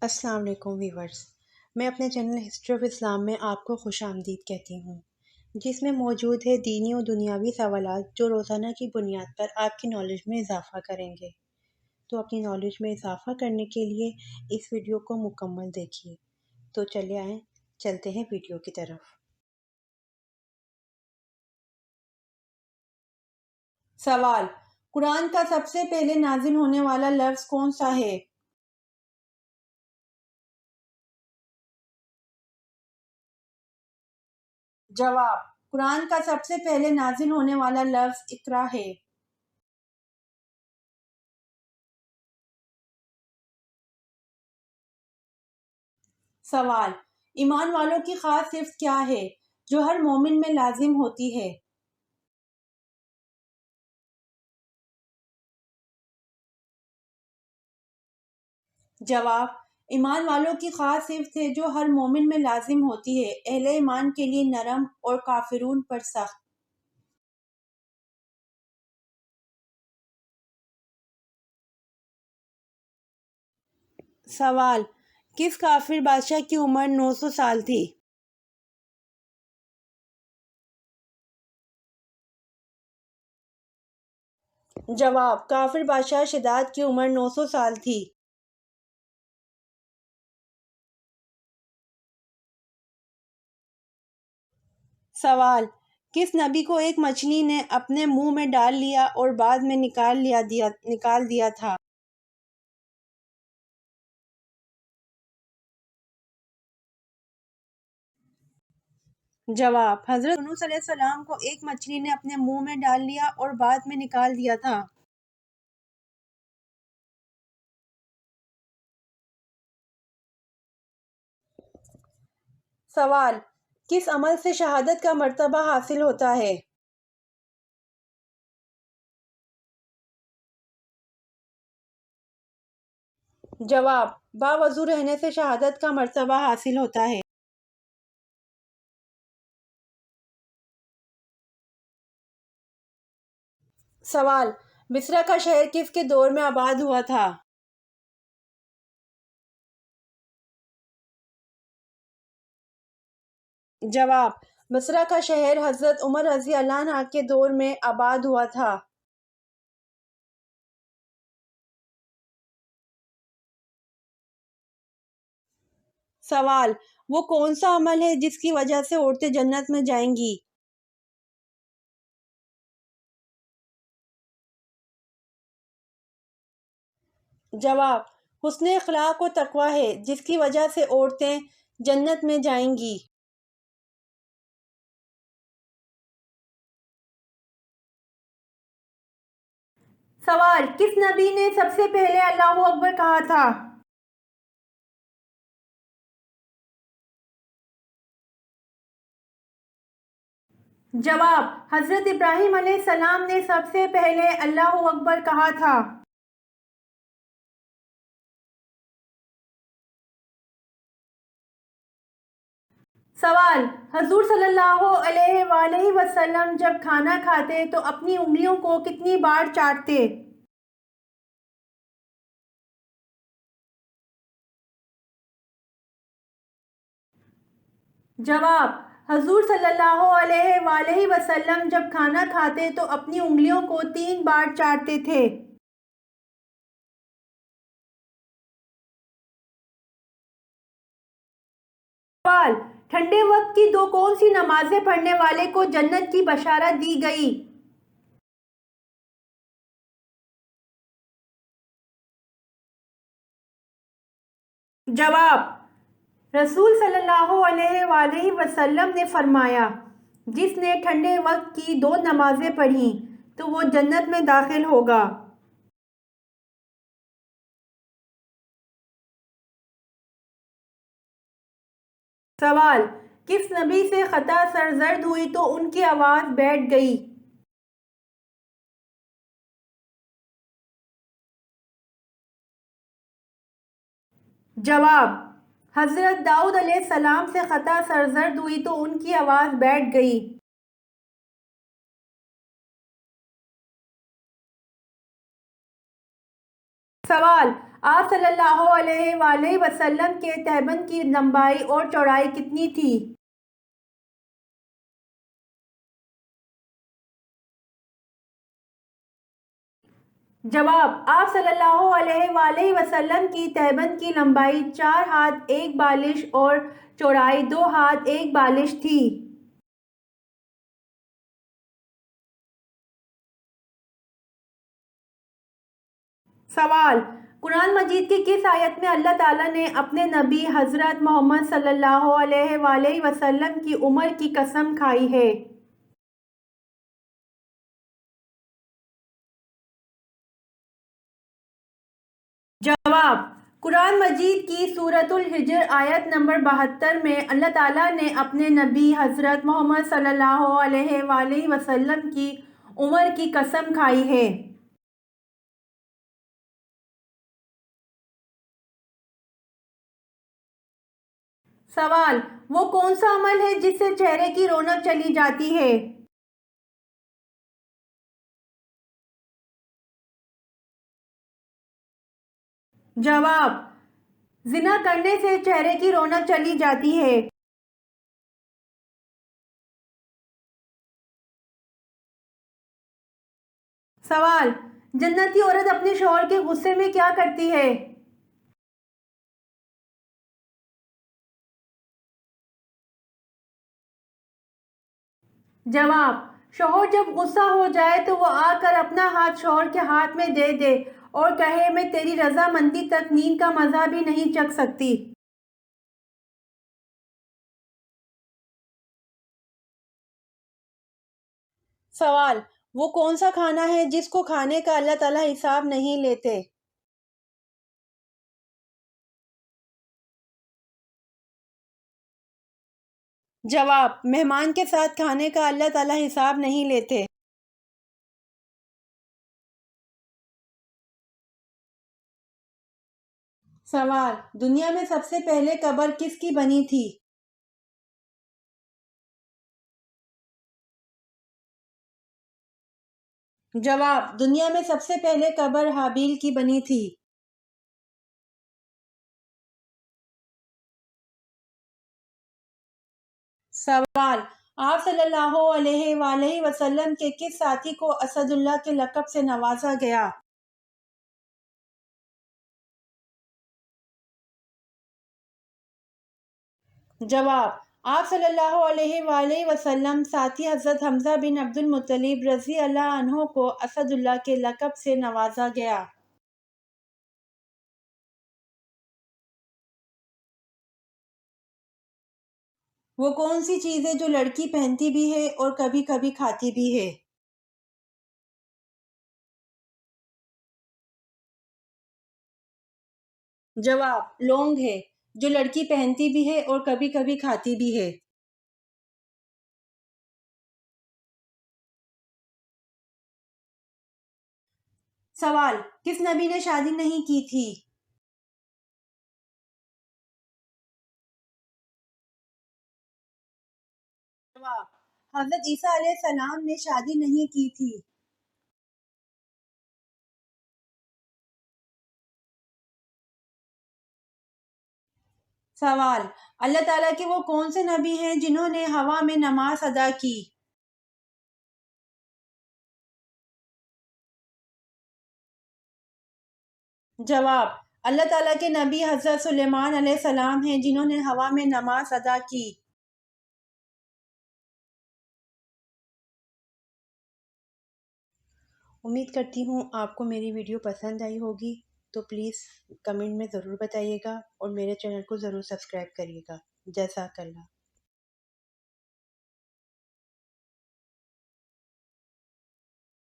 السلام علیکم ویورز، میں اپنے چینل ہسٹری آف اسلام میں آپ کو خوش آمدید کہتی ہوں، جس میں موجود ہے دینی و دنیاوی سوالات جو روزانہ کی بنیاد پر آپ کی نالج میں اضافہ کریں گے۔ تو اپنی نالج میں اضافہ کرنے کے لیے اس ویڈیو کو مکمل دیکھیے۔ تو چلے آئیں، چلتے ہیں ویڈیو کی طرف۔ سوال: قرآن کا سب سے پہلے نازل ہونے والا لفظ کون سا ہے؟ جواب: قرآن کا سب سے پہلے نازل ہونے والا لفظ اقرا ہے۔ سوال: ایمان والوں کی خاص صفت کیا ہے جو ہر مومن میں لازم ہوتی ہے؟ جواب: ایمان والوں کی خاص صفت ہے جو ہر مومن میں لازم ہوتی ہے، اہل ایمان کے لیے نرم اور کافرون پر سخت۔ سوال: کس کافر بادشاہ کی عمر 900 سال تھی؟ جواب: کافر بادشاہ شداد کی عمر 900 سال تھی۔ سوال: کس نبی کو ایک مچھلی نے اپنے منہ میں ڈال لیا اور بعد میں نکال دیا تھا؟ جواب: حضرت یونس علیہ السلام کو ایک مچھلی نے اپنے منہ میں ڈال لیا اور بعد میں نکال دیا تھا۔ سوال: کس عمل سے شہادت کا مرتبہ حاصل ہوتا ہے؟ جواب: باوضو رہنے سے شہادت کا مرتبہ حاصل ہوتا ہے۔ سوال: مصر کا شہر کس کے دور میں آباد ہوا تھا؟ جواب: مصر کا شہر حضرت عمر رضی اللہ عنہ کے دور میں آباد ہوا تھا۔ سوال: وہ کون سا عمل ہے جس کی وجہ سے عورتیں جنت میں جائیں گی؟ جواب: حسن اخلاق و تقوی ہے جس کی وجہ سے عورتیں جنت میں جائیں گی۔ سوال: کس نبی نے سب سے پہلے اللہ اکبر کہا تھا؟ جواب: حضرت ابراہیم علیہ السلام نے سب سے پہلے اللہ اکبر کہا تھا۔ سوال: حضور صلی اللہ علیہ وآلہ وسلم جب کھانا کھاتے تو اپنی انگلیوں کو کتنی بار چاٹتے؟ جواب: حضور صلی اللہ علیہ وآلہ وسلم جب کھانا کھاتے تو اپنی انگلیوں کو 3 بار چاٹتے تھے۔ سوال: ٹھنڈے وقت کی دو کون سی نمازیں پڑھنے والے کو جنت کی بشارت دی گئی؟ جواب: رسول صلی اللہ علیہ وآلہ وسلم نے فرمایا، جس نے ٹھنڈے وقت کی 2 نمازیں پڑھیں تو وہ جنت میں داخل ہوگا۔ سوال: کس نبی سے خطا سرزد ہوئی تو ان کی آواز بیٹھ گئی؟ جواب: حضرت داؤد علیہ السلام سے خطا سرزد ہوئی تو ان کی آواز بیٹھ گئی۔ سوال: آپ صلی اللہ علیہ وآلہ وسلم کے تہبند کی لمبائی اور چوڑائی کتنی تھی؟ جواب: آپ صلی اللہ علیہ وآلہ وسلم کی تہبند کی لمبائی 4 ہاتھ 1 بالش اور چوڑائی 2 ہاتھ 1 بالش تھی۔ سوال: قرآن مجید کی کس آیت میں اللہ تعالیٰ نے اپنے نبی حضرت محمد صلی اللہ علیہ وآلہ وسلم کی عمر کی قسم کھائی ہے؟ جواب: قرآن مجید کی سورۃ الحجر آیت نمبر 72 میں اللہ تعالیٰ نے اپنے نبی حضرت محمد صلی اللہ علیہ وآلہ وسلم کی عمر کی قسم کھائی ہے۔ سوال: وہ کون سا عمل ہے جس سے چہرے کی رونق چلی جاتی ہے؟ جواب: زنا کرنے سے چہرے کی رونق چلی جاتی ہے۔ سوال: جنتی عورت اپنے شوہر کے غصے میں کیا کرتی ہے؟ جواب: شوہر جب غصہ ہو جائے تو وہ آ کر اپنا ہاتھ شوہر کے ہاتھ میں دے دے اور کہے میں تیری رضامندی تک نیند کا مزہ بھی نہیں چکھ سکتی۔ سوال: وہ کون سا کھانا ہے جس کو کھانے کا اللہ تعالیٰ حساب نہیں لیتے؟ جواب: مہمان کے ساتھ کھانے کا اللہ تعالیٰ حساب نہیں لیتے۔ سوال: دنیا میں سب سے پہلے قبر کس کی بنی تھی؟ جواب: دنیا میں سب سے پہلے قبر حابیل کی بنی تھی۔ سوال: آپ صلی اللہ علیہ وآلہ وسلم کے کس ساتھی کو اسد اللہ کے لقب سے نوازا گیا؟ جواب: آپ صلی اللہ علیہ وآلہ وسلم ساتھی حضرت حمزہ بن عبد المطلب رضی اللہ عنہ کو اسد اللہ کے لقب سے نوازا گیا۔ وہ کون سی چیز ہے جو لڑکی پہنتی بھی ہے اور کبھی کبھی کھاتی بھی ہے؟ جواب: لونگ ہے، جو لڑکی پہنتی بھی ہے اور کبھی کبھی کھاتی بھی ہے۔ سوال: کس نبی نے شادی نہیں کی تھی؟ جواب: حضرت عیسیٰ علیہ السلام نے شادی نہیں کی تھی۔ سوال: اللہ تعالیٰ کے وہ کون سے نبی ہیں جنہوں نے ہوا میں نماز ادا کی؟ جواب: اللہ تعالیٰ کے نبی حضرت سلیمان علیہ السلام ہیں جنہوں نے ہوا میں نماز ادا کی۔ امید کرتی ہوں آپ کو میری ویڈیو پسند آئی ہوگی، تو پلیز کمنٹ میں ضرور بتائیے گا اور میرے چینل کو ضرور سبسکرائب کریے گا۔ جزاک اللہ۔